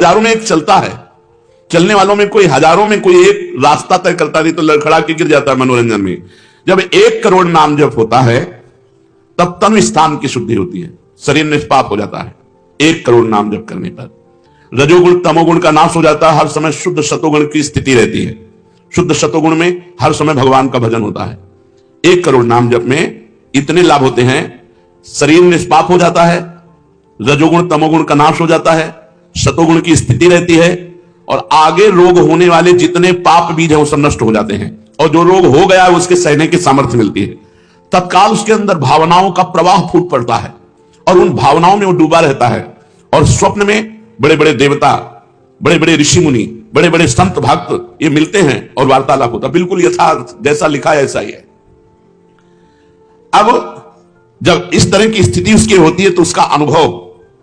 हजारों में एक चलता है, चलने वालों में कोई हजारों में कोई एक रास्ता तय करता, नहीं तो लड़खड़ा के गिर जाता है मनोरंजन में। जब 1 करोड़ नाम जप होता है तब तनु स्थान की शुद्धि होती है, शरीर निष्पाप हो जाता है 1 करोड़ नाम जप करने पर। रजोगुण तमोगुण का नाश हो जाता है, हर समय शुद्ध सतोगुण की स्थिति रहती है। शुद्ध सतोगुण में हर समय भगवान का भजन होता है। 1 करोड़ नाम जप में इतने लाभ होते हैं, शरीर निष्पाप हो जाता है, रजोगुण तमोगुण का नाश हो जाता है, सतोगुण की स्थिति रहती है, और आगे रोग होने वाले जितने पाप बीज हैं वो सब नष्ट हो जाते हैं, और जो रोग हो गया है उसके सहने की सामर्थ्य मिलती है। तत्काल उसके अंदर भावनाओं का प्रवाह फूट पड़ता है और उन भावनाओं में वो डूबा रहता है, और स्वप्न में बड़े बड़े देवता, बड़े बड़े ऋषि मुनि, बड़े बड़े संत भक्त ये मिलते हैं और वार्तालाप होता है। बिल्कुल यथार्थ जैसा लिखा है ऐसा ही है। अब जब इस तरह की स्थिति उसकी होती है तो उसका अनुभव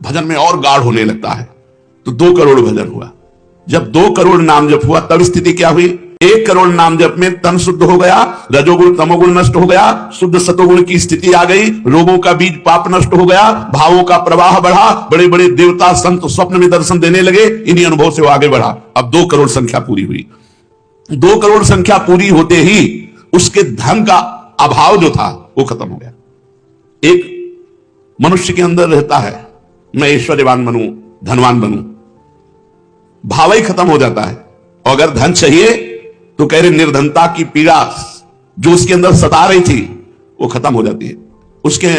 भजन में और गाढ़ होने लगता है। तो 2 करोड़ भजन हुआ। जब 2 करोड़ नाम जप हुआ तब स्थिति क्या हुई? 1 करोड़ नाम जप में तन शुद्ध हो गया, रजोगुण तमोगुण नष्ट हो गया, शुद्ध सतोगुण की स्थिति आ गई, रोगों का बीज पाप नष्ट हो गया, भावों का प्रवाह बढ़ा, बड़े बड़े देवता संत स्वप्न में दर्शन देने लगे। इन्हीं अनुभव से वो आगे बढ़ा। अब 2 करोड़ संख्या पूरी हुई। 2 करोड़ संख्या पूरी होते ही उसके धन का अभाव जो था वो खत्म हो गया। एक मनुष्य के अंदर रहता है मैं ऐश्वर्यवान बनूं, धनवान बनूं, भाव ही खत्म हो जाता है। और अगर धन चाहिए तो कह रहे निर्धनता की पीड़ा जो उसके अंदर सता रही थी वो खत्म हो जाती है। उसके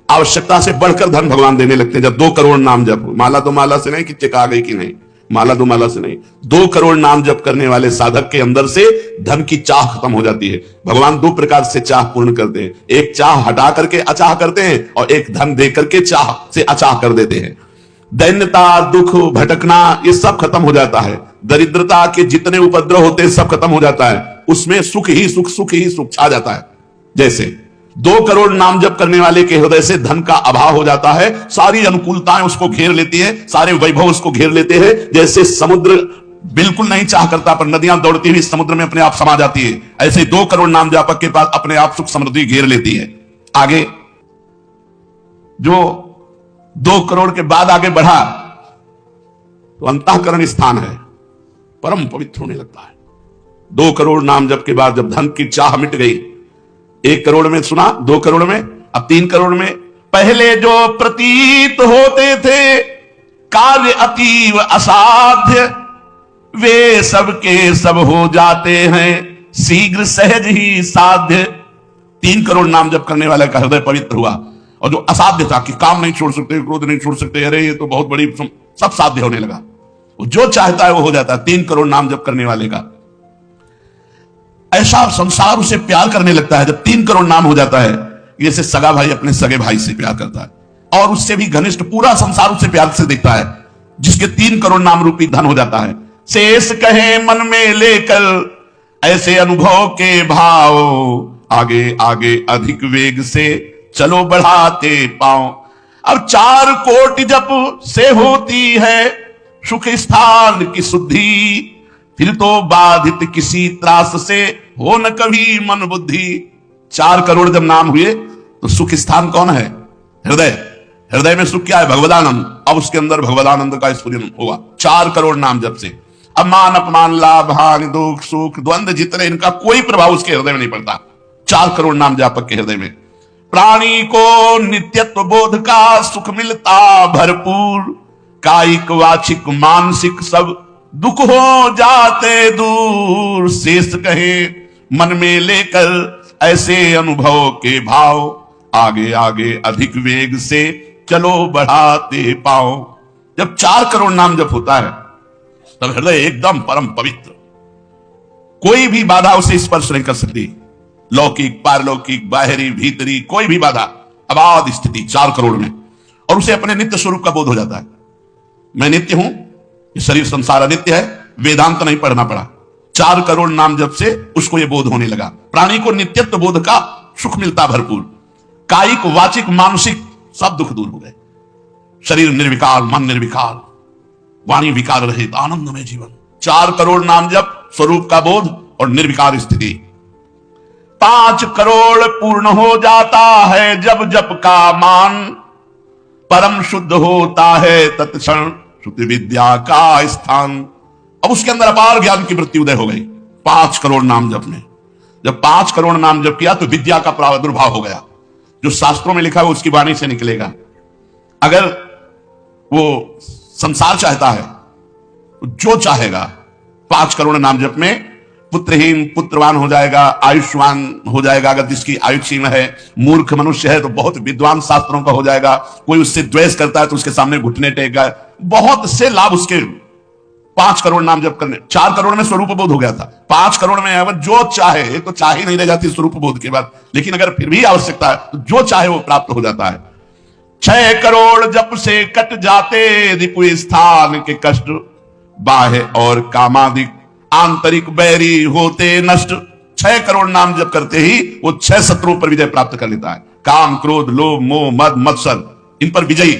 आवश्यकता से बढ़कर धन भगवान देने लगते हैं। जब 2 करोड़ नाम जप, माला तो माला से नहीं कि चिका गई कि नहीं, माला तो माला से नहीं, 2 करोड़ नाम जप करने वाले साधक के अंदर से धन की चाह खत्म हो जाती है। भगवान 2 प्रकार से चाह पूर्ण करते हैं, एक चाह हटा करके अचाह करते हैं और एक धन दे करके चाह से अचाह कर देते हैं। दैन्यता, दुख, भटकना ये सब खत्म हो जाता है। दरिद्रता के जितने उपद्रव होते हैं सब खत्म हो जाता है। उसमें सुख ही सुख, सुख ही सुख छा जाता है। जैसे 2 करोड़ नाम जप करने वाले के हृदय से धन का अभाव हो जाता है, सारी अनुकूलताएं उसको घेर लेती है, सारे वैभव उसको घेर लेते हैं। जैसे समुद्र बिल्कुल नहीं चाह करता पर नदियां दौड़ती हुई समुद्र में अपने आप समा जाती है, ऐसे 2 करोड़ नाम जापक के पास अपने आप सुख समृद्धि घेर लेती है। आगे जो 2 करोड़ के बाद आगे बढ़ा तो अंतःकरण स्थान है, परम पवित्र होने लगता है। 2 करोड़ नाम जप के बाद जब धन की चाह मिट गई, 1 करोड़ में सुना, 2 करोड़ में, अब 3 करोड़ में, पहले जो प्रतीत होते थे कार्य अतीव असाध्य, वे सबके सब हो जाते हैं शीघ्र सहज ही साध्य। 3 करोड़ नाम जप करने वाले का हृदय पवित्र हुआ, और जो असाध्य था कि काम नहीं छोड़ सकते, क्रोध नहीं छोड़ सकते, अरे ये तो बहुत बड़ी, सब साध्य होने लगा। वो जो चाहता है वो हो जाता है। 3 करोड़ नाम जप करने वाले का ऐसा संसार उसे प्यार करने लगता है। जब 3 करोड़ नाम हो जाता है, जैसे सगा भाई अपने सगे भाई से प्यार करता है, और उससे भी घनिष्ठ पूरा संसार उसे प्यार से देखता है, जिसके 3 करोड़ नाम रूपी धन हो जाता है। शेष कहे मन में लेकर ऐसे अनुभव के भाव, आगे आगे अधिक वेग से चलो बढ़ाते पाओ। अब 4 कोटि जप से होती है सुख स्थान की शुद्धि, फिर तो बाधित किसी त्रास से हो न कभी मन बुद्धि। 4 करोड़ जब नाम हुए तो सुख स्थान कौन है? हृदय। हृदय में सुख क्या है? भगवदानंद। अब उसके अंदर भगवदानंद का स्फुरन होगा 4 करोड़ नाम जप से। अब मान अपमान, लाभ हानि, दुख सुख द्वंद्व जितने, इनका कोई प्रभाव उसके हृदय में नहीं पड़ता 4 करोड़ नाम जापक के हृदय में। प्राणी को नित्यत्व बोध का सुख मिलता भरपूर, कायिक वाचिक मानसिक सब दुख हो जाते दूर। शेष कहे मन में लेकर ऐसे अनुभव के भाव, आगे आगे अधिक वेग से चलो बढ़ाते पाओ। जब 4 करोड़ नाम जप होता है तब हृदय एकदम परम पवित्र, कोई भी बाधा उसे स्पर्श नहीं कर सकती। लौकिक, पारलौकिक, बाहरी, भीतरी, कोई भी बाधा, अबाध स्थिति 4 करोड़ में। और उसे अपने नित्य स्वरूप का बोध हो जाता है। मैं नित्य हूं, ये शरीर संसार अनित्य है। वेदांत नहीं पढ़ना पड़ा, 4 करोड़ नाम जप से उसको यह बोध होने लगा। प्राणी को नित्यत्व बोध का सुख मिलता भरपूर, कायिक वाचिक मानसिक सब दुख दूर हो गए। शरीर निर्विकार, मन निर्विकार, वाणी विकार रहित आनंदमय जीवन। 4 करोड़ नाम जप, स्वरूप का बोध और निर्विकार स्थिति। 5 करोड़ पूर्ण हो जाता है जब जप का मान, परम शुद्ध होता है तत्क्षण श्रुति विद्या का स्थान। अब उसके अंदर अपार ज्ञान की वृत्ति उदय हो गई 5 करोड़ नाम जप में। जब 5 करोड़ नाम जप किया तो विद्या का प्रादुर्भाव हो गया। जो शास्त्रों में लिखा है उसकी वाणी से निकलेगा। अगर वो संसार चाहता है तो जो चाहेगा 5 करोड़ नाम जप में पुत्रहीन पुत्रवान हो जाएगा, आयुष्मान हो जाएगा। अगर जिसकी आयु सीमा है, मूर्ख मनुष्य है तो बहुत विद्वान शास्त्रों का हो जाएगा। कोई उससे द्वेष करता है तो उसके सामने घुटने टेकेगा। बहुत से लाभ उसके 5 करोड़ नाम जप करने। 4 करोड़ में स्वरूप बोध हो गया था, 5 करोड़ में अगर जो चाहे तो चाहे नहीं रह जाती स्वरूप बोध के बाद। लेकिन अगर फिर भी आवश्यकता है तो जो चाहे वो प्राप्त हो जाता है। 6 करोड़ जप से कट जाते रिपु स्थान के कष्ट, बाह्य और कामादिक आंतरिक बैरी होते नष्ट। 6 करोड़ नाम जप करते ही वो 6 शत्रुओं पर विजय प्राप्त कर लेता है। काम, क्रोध, लोभ, मोह, मद, मत्सर, इन पर विजयी,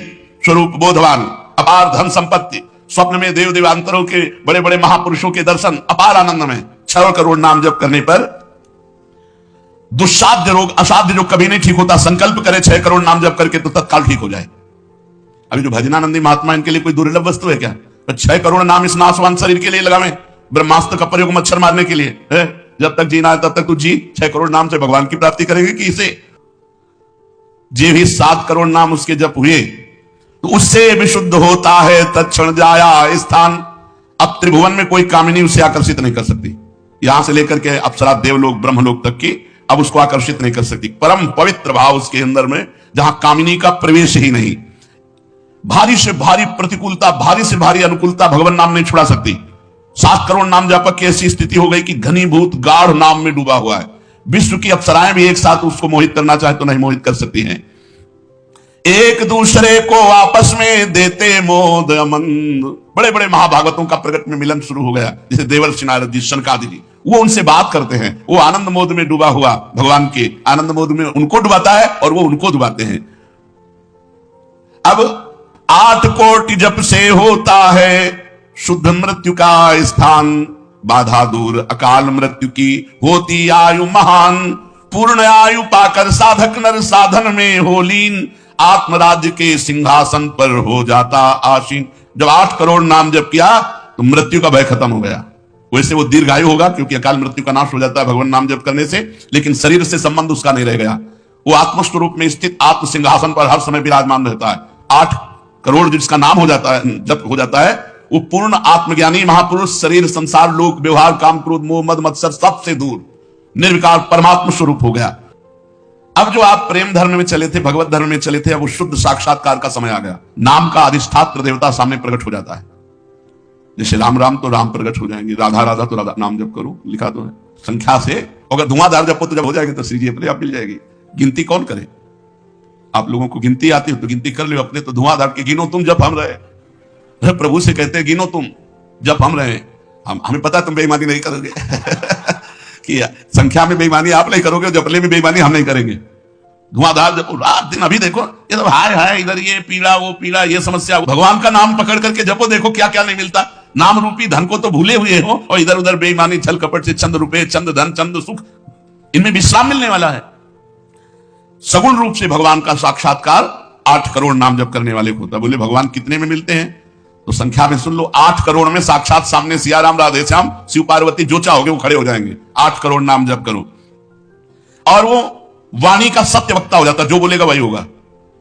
स्वरूप बोधवान, अपार धन संपत्ति, स्वप्न में देव देवांतरों के बड़े बड़े महापुरुषों के दर्शन, अपार आनंद में। 6 करोड़ नाम जप करने पर दुस्साध्य रोग, असाध्य जो कभी नहीं ठीक होता, संकल्प करे 6 करोड़ नाम जप करके तो तत्काल ठीक हो जाए। अभी जो भजनानंदी महात्मा, इनके लिए कोई दुर्लभ वस्तु है क्या? 6 करोड़ नाम इस नाशवान शरीर के लिए लगावे, ब्रह्मास्त्र का प्रयोग मच्छर मारने के लिए है। जब तक जीना है तब तक तू जी। 6 करोड़ नाम से भगवान की प्राप्ति करेंगे कि इसे जे भी 7 करोड़ नाम उसके जप हुए तो उससे विशुद्ध होता है तत्क्षण जाया स्थान। अब त्रिभुवन में कोई कामिनी उसे आकर्षित नहीं कर सकती। यहां से लेकर के अप्सरा, देवलोक, ब्रह्मलोक तक की अब उसको आकर्षित नहीं कर सकती। परम पवित्र भाव उसके अंदर में, जहां कामिनी का प्रवेश ही नहीं। भारी से भारी प्रतिकूलता, भारी से भारी अनुकूलता भगवान नाम नहीं छुड़ा सकती। 7 करोड़ नाम जापक की ऐसी स्थिति हो गई कि घनीभूत गाढ़ नाम में डूबा हुआ है। विश्व की अप्सराएं भी एक साथ उसको मोहित करना चाहे तो नहीं मोहित कर सकती हैं। एक दूसरे को आपस में देते मोद अमंद। बड़े बड़े महाभागवतों का प्रगट में मिलन शुरू हो गया, जैसे देवर्षि नारद जी, शनकादि जी, वो उनसे बात करते हैं। वो आनंद मोद में डूबा हुआ भगवान के आनंद मोद में उनको डुबाता है और वो उनको डुबाते हैं। अब 8 कोटि जप से होता है शुद्ध मृत्यु का स्थान। बाधा दूर अकाल मृत्यु की होती आयु महान। पूर्ण आयु पाकर साधक नर साधन में हो लीन। आत्मराज्य के सिंहासन पर हो जाता आसीन। जब 8 करोड़ नाम जप किया तो मृत्यु का भय खत्म हो गया। वैसे वो दीर्घायु होगा क्योंकि अकाल मृत्यु का नाश हो जाता है भगवान नाम जप करने से, लेकिन शरीर से संबंध उसका नहीं रह गया। वो आत्मस्वरूप में स्थित आत्म सिंहासन पर हर समय विराजमान रहता है। 8 करोड़ जिसका नाम हो जाता है, जप हो जाता है, वो पूर्ण आत्मज्ञानी महापुरुष, शरीर, संसार, लोक, व्यवहार, काम, क्रोध, मोह, मद, मत्सर सबसे दूर निर्विकार परमात्मा स्वरूप हो गया। अब जो आप प्रेम धर्म में चले थे, भगवत धर्म में चले थे, अब वो शुद्ध साक्षात्कार का समय आ गया। नाम का अधिष्ठात्र देवता सामने प्रकट हो जाता है। जैसे राम राम तो राम प्रकट हो जाएंगे, राधा राधा तो राधा नाम जप करो, लिखा तो है संख्या से। अगर धुआंधार जपो तो जब हो जाएगी तो श्री जी अपने आप मिल जाएगी। गिनती कौन करे? आप लोगों को गिनती आती हो तो गिनती कर लो अपने। तो धुआंधार के गिनो तुम जब हम रहे। प्रभु से कहते हैं गिनो तुम जब हम रहे। हमें पता है तुम बेईमानी नहीं करोगे कि संख्या में बेईमानी आप नहीं करोगे, जपले में बेईमानी हम नहीं करेंगे। धुआंधार जपो रात दिन। अभी देखो ये तो हाय हाय, इधर ये पीड़ा वो पीड़ा, ये समस्या। भगवान का नाम पकड़ करके जपो, देखो क्या क्या नहीं मिलता। नाम रूपी धन को तो भूले हुए हो और इधर उधर बेईमानी छल कपट से चंद रुपए, चंद धन, चंद सुख, इनमें विश्राम मिलने वाला है। सगुण रूप से भगवान का साक्षात्कार 8 करोड़ नाम जप करने वाले को होता है। बोले भगवान कितने में मिलते हैं? तो संख्या में सुन लो, 8 करोड़ में साक्षात सामने सिया राम, राधे श्याम, शिव पार्वती जो चाहोगे वो खड़े हो जाएंगे। 8 करोड़ नाम जप करो और वो वाणी का सत्य वक्ता हो जाता, जो बोलेगा वही होगा।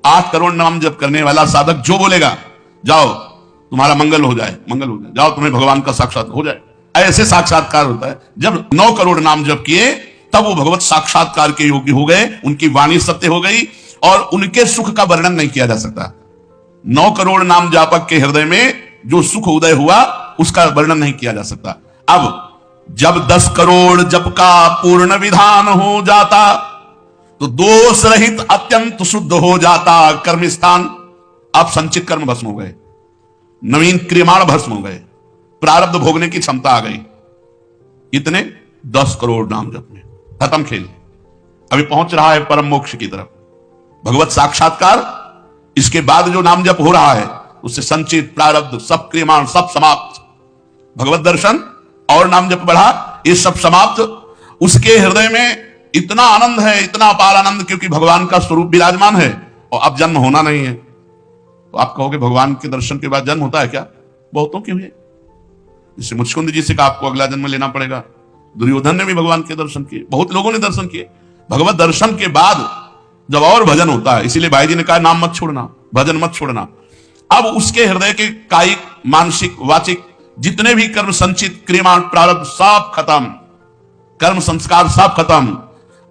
8 करोड़ नाम जप करने वाला साधक जो बोलेगा, जाओ तुम्हारा मंगल हो जाए, मंगल हो जाए, जाओ तुम्हें भगवान का साक्षात हो जाए। ऐसे साक्षात्कार होता है। जब 9 करोड़ नाम जप किए तब वो भगवत साक्षात्कार के योग्य हो गए। उनकी वाणी सत्य हो गई और उनके सुख का वर्णन नहीं किया जा सकता। 9 करोड़ नाम जापक के हृदय में जो सुख उदय हुआ उसका वर्णन नहीं किया जा सकता। अब जब 10 करोड़ जप का पूर्ण विधान हो जाता तो दोष रहित अत्यंत शुद्ध हो जाता कर्म स्थान। अब संचित कर्म भस्म हो गए, नवीन क्रियमाण भस्म हो गए, प्रारब्ध भोगने की क्षमता आ गई। इतने 10 करोड़ नाम जप में खत्म खेल। अभी पहुंच रहा है परम मोक्ष की तरफ, भगवत साक्षात्कार। इसके बाद जो नाम जप हो रहा है उससे संचित प्रारब्ध सब क्रियमाण सब समाप्त। भगवत दर्शन और नाम जप बढ़ा, ये सब समाप्त। उसके हृदय में इतना आनंद है, इतना अपार आनंद, क्योंकि भगवान का स्वरूप विराजमान है और अब जन्म होना नहीं है। तो आप कहोगे भगवान के दर्शन के बाद जन्म होता है क्या? बहुतों के हुए। जैसे मुचकुंद जी से कहा आपको अगला जन्म लेना पड़ेगा। दुर्योधन ने भी भगवान के दर्शन किए, बहुत लोगों ने दर्शन किए। भगवत दर्शन के बाद जब और भजन होता है, इसीलिए भाई जी ने कहा नाम मत छोड़ना, भजन मत छोड़ना। अब उसके हृदय के कायिक, मानसिक, वाचिक जितने भी कर्म संचित, क्रियामान, प्रारब्ध सब खत्म, कर्म संस्कार सब खत्म।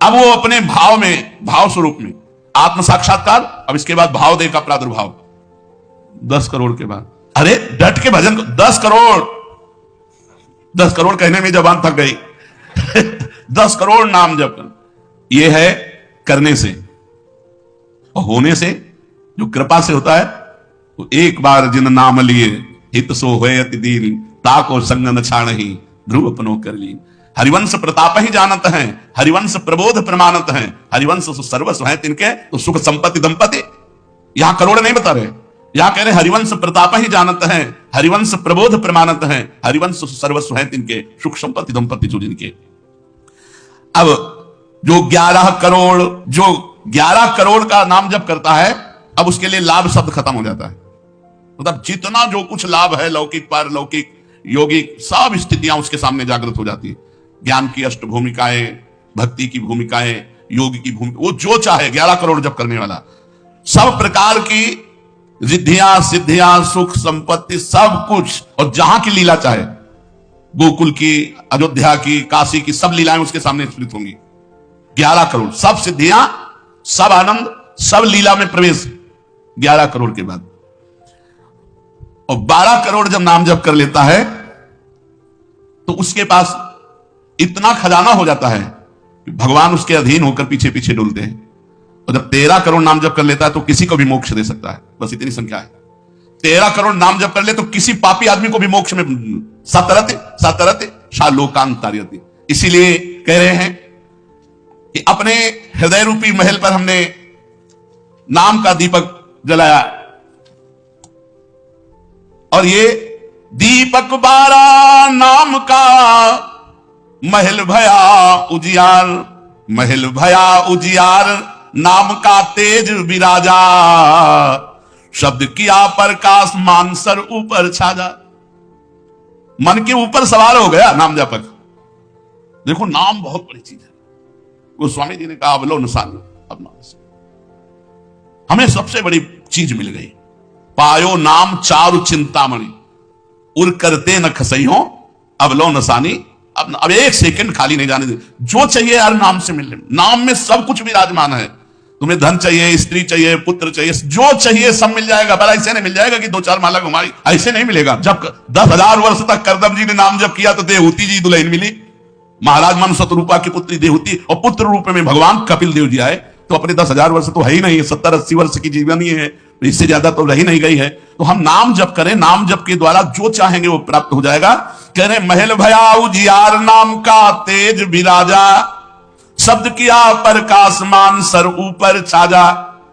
अब वो अपने भाव में, भाव स्वरूप में आत्म साक्षात्कार। अब इसके बाद भाव देह का प्रादुर्भाव 10 करोड़ के बाद। अरे डट के भजन, 10 करोड़, 10 करोड़ कहने में जबान थक गई 10 करोड़ नाम जप ये है करने से, और होने से जो कृपा से होता है। तो एक बार जिन नाम लिए हित सो होए अति दीन, ताको संग न छाणहि ध्रुव अपनो कर ली। हरिवंश प्रताप ही जानत हैं, हरिवंश प्रबोध प्रमाणत हैं, हरिवंश सर्वस्व है तिनके। तो सुख संपत्ति दंपति, यहां करोड़ नहीं बता रहे, यहां कह रहे हरिवंश प्रताप ही जानत हैं, हरिवंश प्रबोध प्रमाणत हैं, हरिवंश सर्वस्व है तिनके, सुख संपत्ति दंपति जो जिनके। अब जो 11 करोड़, जो 11 करोड़ का नाम जप करता है, अब उसके लिए लाभ शब्द खत्म हो जाता है। मतलब जितना जो कुछ लाभ है, लौकिक, पारलौकिक, योगिक, सब स्थितियां उसके सामने जागृत हो जाती है। ज्ञान की अष्ट भूमिकाएं, भक्ति की भूमिकाएं, योग की भूमिका, वो जो चाहे 11 करोड़ जप करने वाला, सब प्रकार की रिद्धियां, सिद्धियां, सुख संपत्ति, सब कुछ, और जहां की लीला चाहे, गोकुल की, अयोध्या की, काशी की, सब लीलाएं उसके सामने स्फुरित होंगी। 11 करोड़, सब सिद्धियां, सब आनंद, सब लीला में प्रवेश 11 करोड़ के बाद। और 12 करोड़ जब नाम जप कर लेता है तो उसके पास इतना खजाना हो जाता है कि भगवान उसके अधीन होकर पीछे पीछे डुलते हैं। और जब 13 करोड़ नाम जप कर लेता है तो किसी को भी मोक्ष दे सकता है। बस इतनी संख्या है। 13 करोड़ नाम जप कर ले तो किसी पापी आदमी को भी मोक्ष में सातरते शालोकांतार्यते। इसीलिए कह रहे हैं कि अपने हृदय रूपी महल पर हमने नाम का दीपक जलाया, और ये दीपक बारा नाम का महल भया उजियार, महल भया उजियार नाम का तेज विराजा, शब्द किया प्रकाश मान सर ऊपर छाजा। मन के ऊपर सवार हो गया नाम जापक। देखो नाम बहुत बड़ी चीज है। गोस्वामी जी ने कहा अवलो नसानी, अब नाम से हमें सबसे बड़ी चीज मिल गई। पायो नाम चारु चिंतामणि, उर करते न खसइयो अवलो नसानी। अब एक सेकंड खाली नहीं जाने दे, जो चाहिए यार नाम से मिलने। नाम में सब कुछ विराजमान है। तुम्हें धन चाहिए, स्त्री चाहिए, पुत्र चाहिए, जो चाहिए सब मिल जाएगा। पर ऐसे नहीं मिल जाएगा कि 2-4 माला घुमाई, ऐसे नहीं मिलेगा। जब 10,000 वर्ष तक करदम जी ने नाम जप किया तो देवहूति जी दुल्हन मिली, महाराज मनु शतरूपा की पुत्री देवहूति, और पुत्र रूप में भगवान कपिल देव जी आए। तो अपने 10,000 वर्ष तो है ही नहीं, 70-80 वर्ष की जीवनी है, इससे ज्यादा तो रही नहीं गई है। तो हम नाम जप करें, नाम जप के द्वारा जो चाहेंगे वो प्राप्त हो जाएगा। कह रहे महल भया उजियार नाम का तेज विराजा, शब्द किया प्रकाश मान सर ऊपर छाजा।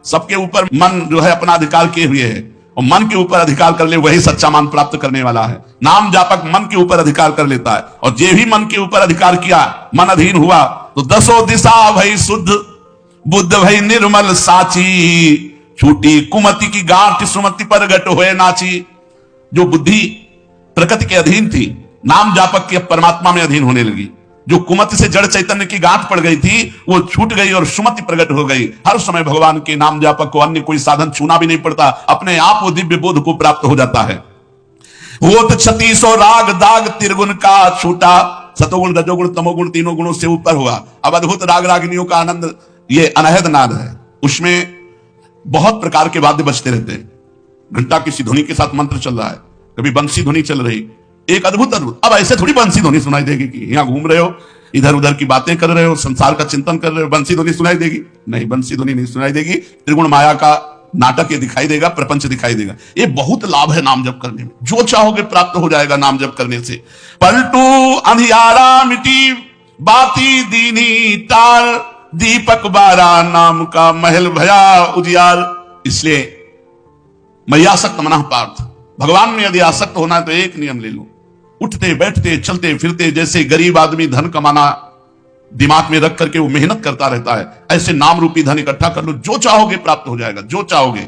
सबके ऊपर मन जो है अपना अधिकार किए हुए है, और मन के ऊपर अधिकार कर ले वही सच्चा मान प्राप्त करने वाला है। नाम जापक मन के ऊपर अधिकार कर लेता है, और जे भी मन के ऊपर अधिकार किया, मन अधीन हुआ, तो 10 दिशा भई शुद्ध, बुद्ध भई निर्मल साची, छूटी कुमति की गांठ सुमति पर गट हुए नाची। जो बुद्धि प्रकृति के अधीन थी, नाम जापक के परमात्मा में अधीन होने लगी। जो कुमति से जड़ चैतन्य की गांठ पड़ गई थी वो छूट गई और सुमति प्रकट हो गई। हर समय भगवान के नाम जापक को अन्य कोई साधन छूना भी नहीं पड़ता, अपने आप वो दिव्य बोध को प्राप्त हो जाता है। वो तो 36 राग दाग त्रिगुण का छूटा, सतोगुण रजोगुण तमोगुण तीनों गुणों से ऊपर हुआ। अब अद्भुत राग रागिनियों का आनंद ये अनहद नाद है। उसमें बहुत प्रकार के वाद्य बजते रहते हैं। घंटा की ध्वनि के साथ मंत्र चल रहा है, कभी बंसी ध्वनि चल रही, एक अद्भुत। अब ऐसे थोड़ी बंसी ध्वनि सुनाई देगी कि यहां घूम रहे हो, इधर उधर की बातें कर रहे हो, संसार का चिंतन कर रहे हो, बंसी ध्वनि सुनाई देगी? नहीं, बंसी ध्वनि नहीं सुनाई देगी। त्रिगुण माया का नाटक ये दिखाई देगा, प्रपंच दिखाई देगा। ये बहुत लाभ है नाम जप करने में, जो चाहोगे प्राप्त हो जाएगा नाम जप करने से। पलटू अंधियारा मिटी बाती दीनी तार, दीपक बारा नाम का महल भया उजियार। इसलिए मैयासक्त मनः पार्थ, भगवान में यदि आसक्त होना है तो एक नियम ले लो, उठते बैठते चलते फिरते जैसे गरीब आदमी धन कमाना दिमाग में रख करके वो मेहनत करता रहता है, ऐसे नाम रूपी धन इकट्ठा कर लो, जो चाहोगे प्राप्त हो जाएगा, जो चाहोगे।